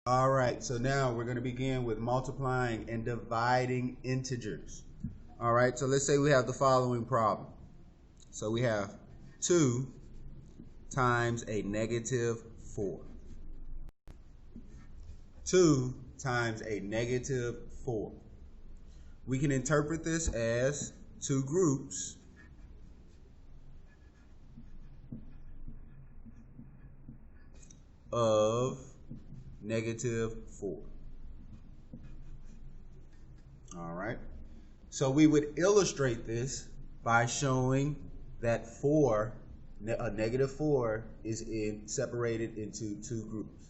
All right, so now we're going to begin with multiplying and dividing integers. All right, so let's say we have the following problem. So we have 2 times a negative 4. 2 times a negative 4. We can interpret this as two groups of negative 4. All right. So we would illustrate this by showing that a negative 4 is separated into two groups.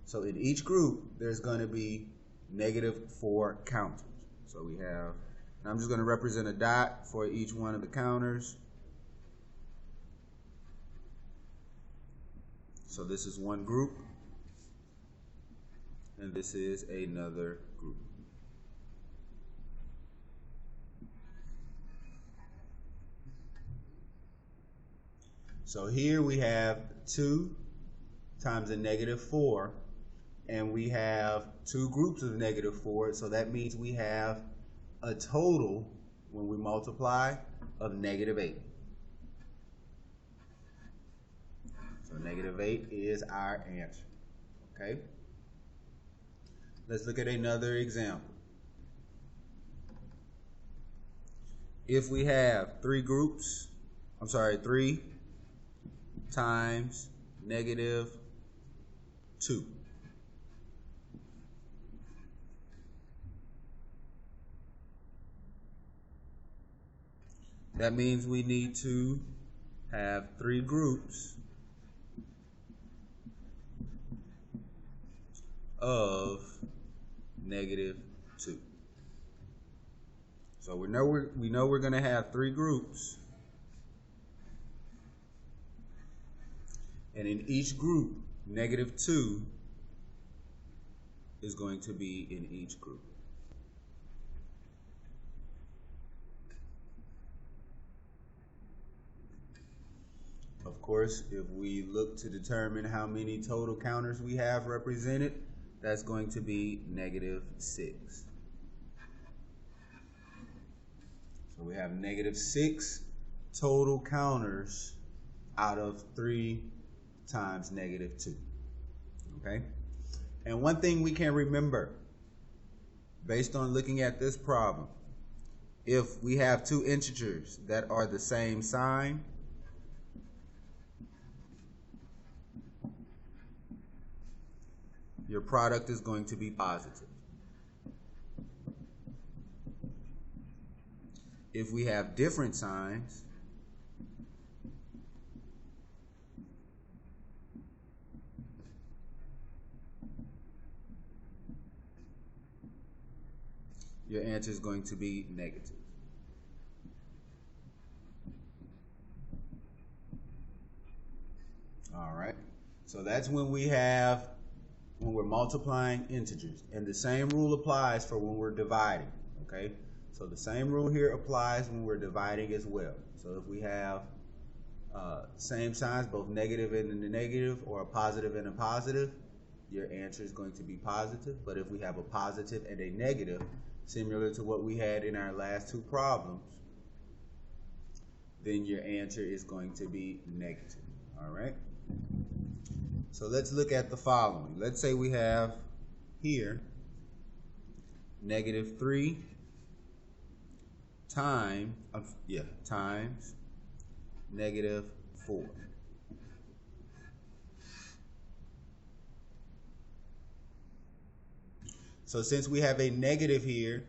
So in each group, there's going to be negative 4 counters. So we have, and I'm just going to represent a dot for each one of the counters. So this is one group, and this is another group. So here we have 2 times a negative 4, and we have two groups of negative 4, so that means we have a total, when we multiply, of negative 8. So negative 8 is our answer. Okay? Let's look at another example. If we have 3 times negative 2. That means we need to have 3 groups of negative 2. So we know we're going to have 3 groups, and in each group, negative 2 is going to be in each group. Of course, if we look to determine how many total counters we have represented, that's going to be negative 6. So we have negative 6 total counters out of 3 times negative 2. Okay? And one thing we can remember, based on looking at this problem, if we have two integers that are the same sign, your product is going to be positive. If we have different signs, your answer is going to be negative. All right. So that's when we're multiplying integers. And the same rule applies for when we're dividing. Okay. So the same rule here applies when we're dividing as well. So if we have same signs, both negative and a negative, or a positive and a positive, your answer is going to be positive. But if we have a positive and a negative, similar to what we had in our last two problems, then your answer is going to be negative. All right? So let's look at the following. Let's say we have here negative 3 times negative 4. So since we have a negative here,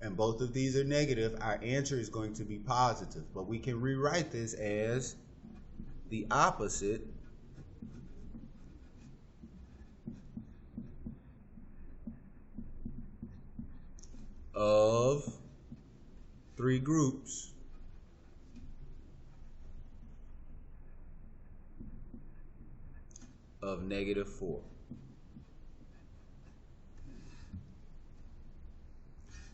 and both of these are negative, our answer is going to be positive. But we can rewrite this as the opposite of 3 groups of negative 4.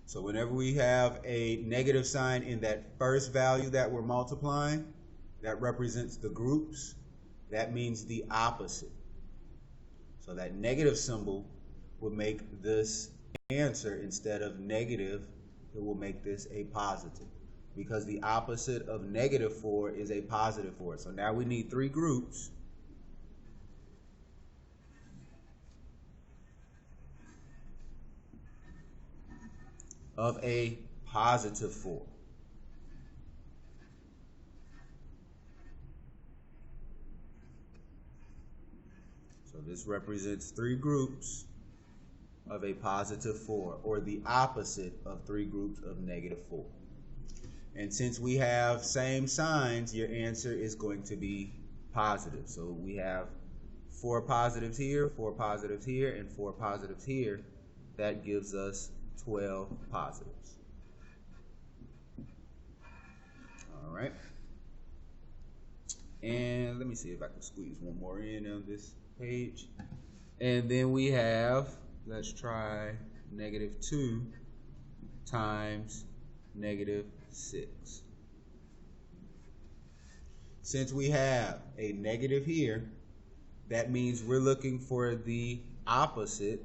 So whenever we have a negative sign in that first value that we're multiplying, that represents the groups. That means the opposite. So that negative symbol will make this answer, instead of negative, it will make this a positive, because the opposite of -4 is a +4. So now we need 3 groups of a +4. So this represents 3 groups of a +4, or the opposite of 3 groups of -4. And since we have same signs, your answer is going to be positive. So we have 4 positives here, 4 positives here, and 4 positives here. That gives us 12 positives. All right. And let me see if I can squeeze one more in on this page. And then we have, let's try -2 times -6. Since we have a negative here, that means we're looking for the opposite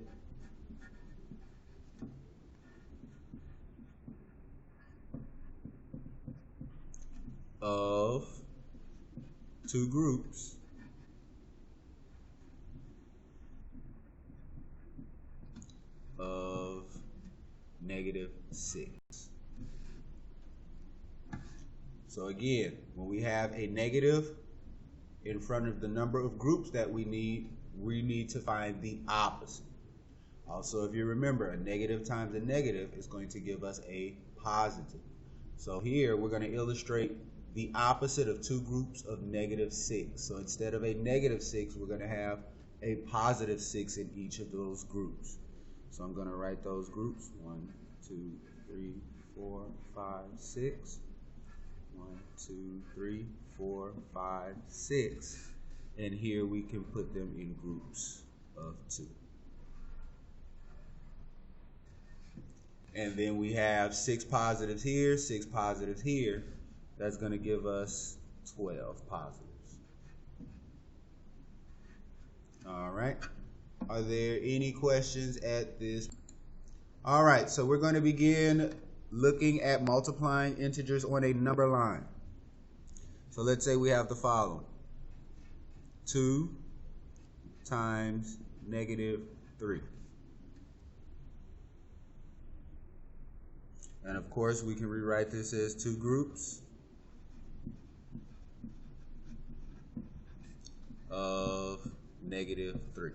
of 2 groups of -6. So again, when we have a negative in front of the number of groups that we need to find the opposite. Also, if you remember, a negative times a negative is going to give us a positive. So here we're going to illustrate the opposite of 2 groups of -6. So instead of a -6, we're going to have a +6 in each of those groups. So I'm going to write those groups: 1, 2, 3, 4, 5, 6. 1, 2, 3, 4, 5, 6. And here we can put them in groups of 2. And then we have 6 positives here, 6 positives here. That's going to give us 12 positives. All right. Are there any questions at this? All right, so we're going to begin looking at multiplying integers on a number line. So let's say we have the following: 2 times -3. And of course, we can rewrite this as 2 groups of -3.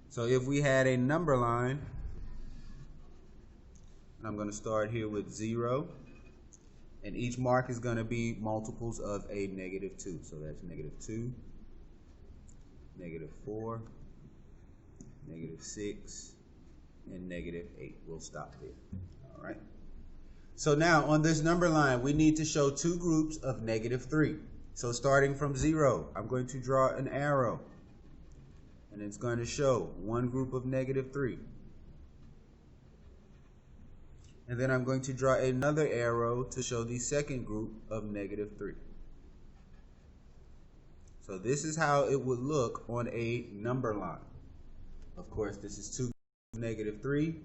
So if we had a number line, I'm going to start here with 0, and each mark is going to be multiples of a -2. So that's -2, -4, -6, and -8. We'll stop there. All right. So now on this number line, we need to show 2 groups of -3. So starting from 0, I'm going to draw an arrow, and it's going to show 1 group of -3. And then I'm going to draw another arrow to show the second group of -3. So this is how it would look on a number line. Of course, this is 2 -3.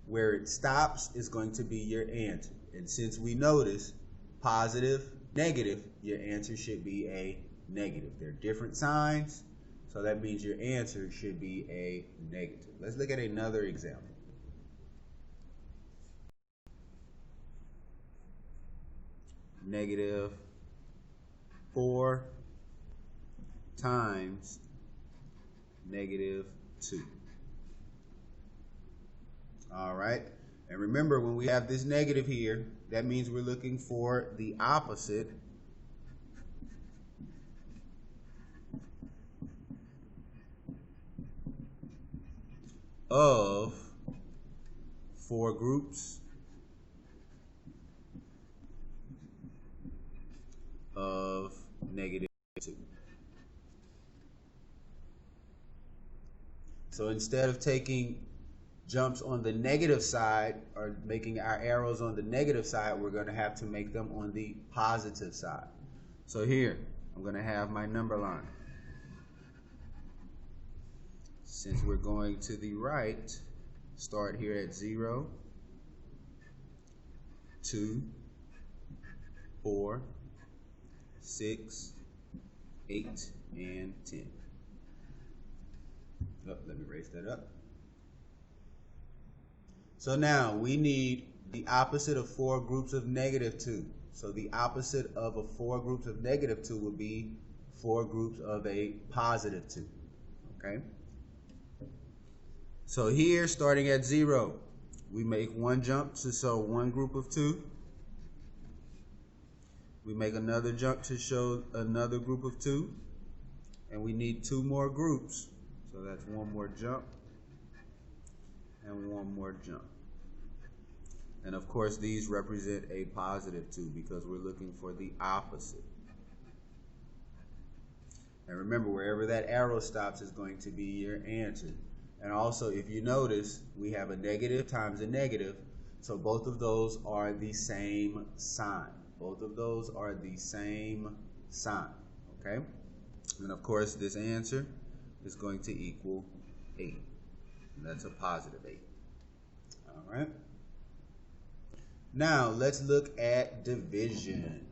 Where it stops is going to be your answer. And since we notice positive, negative, your answer should be a negative. They're different signs, so that means your answer should be a negative. Let's look at another example. -4 times -2. All right. And remember, when we have this negative here, that means we're looking for the opposite of 4 groups of -2. So instead of taking jumps on the negative side or making our arrows on the negative side, we're going to have to make them on the positive side. So here, I'm going to have my number line. Since we're going to the right, start here at 0, 2, 4, 6, 8, and 10. Oh, let me erase that up. So now we need the opposite of 4 groups of -2. So the opposite of 4 groups of -2 would be 4 groups of a +2. Okay? So here, starting at 0, we make one jump to show one group of 2. We make another jump to show another group of 2. And we need 2 more groups. So that's one more jump and one more jump. And of course, these represent a +2 because we're looking for the opposite. And remember, wherever that arrow stops is going to be your answer. And also, if you notice, we have a negative times a negative. So both of those are the same sign. Both of those are the same sign. Okay? And of course, this answer is going to equal 8. And that's a +8. All right? Now, let's look at division.